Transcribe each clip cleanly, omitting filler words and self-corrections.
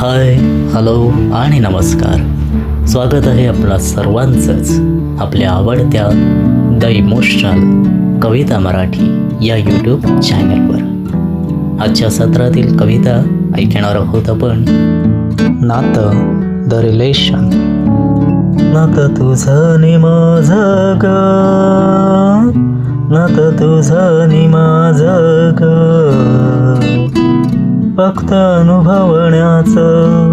हाय, hello आणि नमस्कार. स्वागत आहे आपला सर्वांचंच आपल्या आवडत्या द इमोशनल कविता मराठी या यूट्यूब चॅनलवर. आजच्या सत्रातील कविता ऐकणार आहोत आपण. नातं, द रिलेशन. नातं तुझं नि माझं ग, नातं तुझं नि माझं ग, फक्त अनुभवण्याचं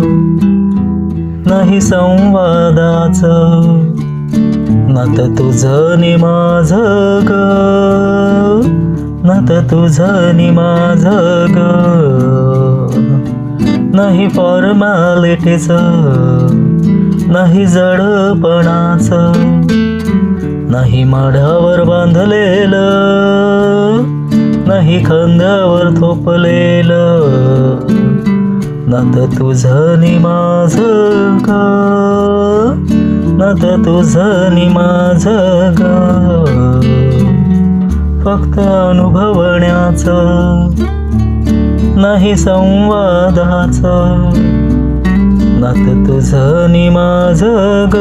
नाही संवादाचं. नातं तुझं नि माझं ग, नातं तुझं नि माझं ग, नाही फॉर्मॅलिटीचं, नाही जडपणाचं, नाही माढ्यावर बांधलेलं, नाही खांद्यावर थोपलेलं. नातं तुझं नि माझं ग, नातं तुझं नि माझं ग, फक्त अनुभवण्याचं नाही संवादाचं. नातं तुझं नि माझं ग,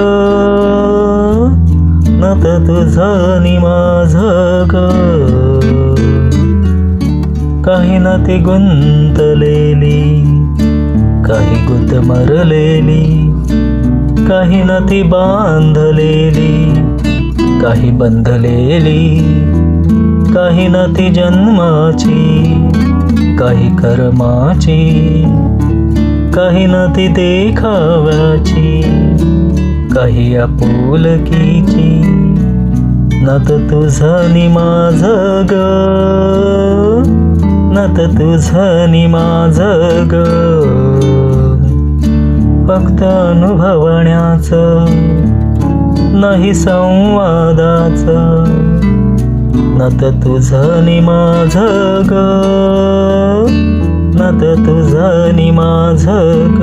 नातं तुझं नि माझं ग, काही नाती गुंतलेली, काही गुदमरलेली, काही नाती बांधलेली, काही बंधलेली, काही नाती जन्माची, काही कर्माची, काही नाती देखाव्याची, काही आपुलकीची. नातं तुझं नि माझं ग, नातं तुझं नि माझं ग, फक्त अनुभवण्याचं नाही संवादाचं. नातं तुझं नि माझं ग, नातं तुझं नि माझं ग,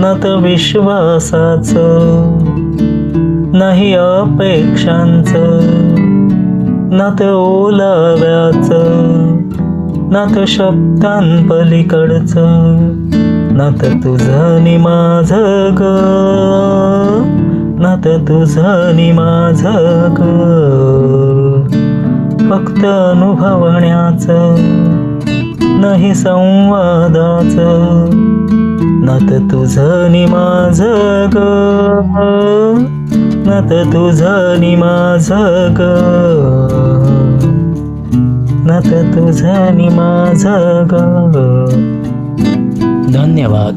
नातं विश्वासाचं नाही अपेक्षांचं, नातं ओलाव्याचं, नातं शब्दांपलीकडचं. नातं तुझं नि माझं ग, नातं तुझं नि माझं ग, फक्त अनुभवण्याचं नाही संवादाचं. नातं तुझं नि माझं ग, नातं तुझं नि माझं ग, नातं तुझं नि माझं ग. धन्यवाद.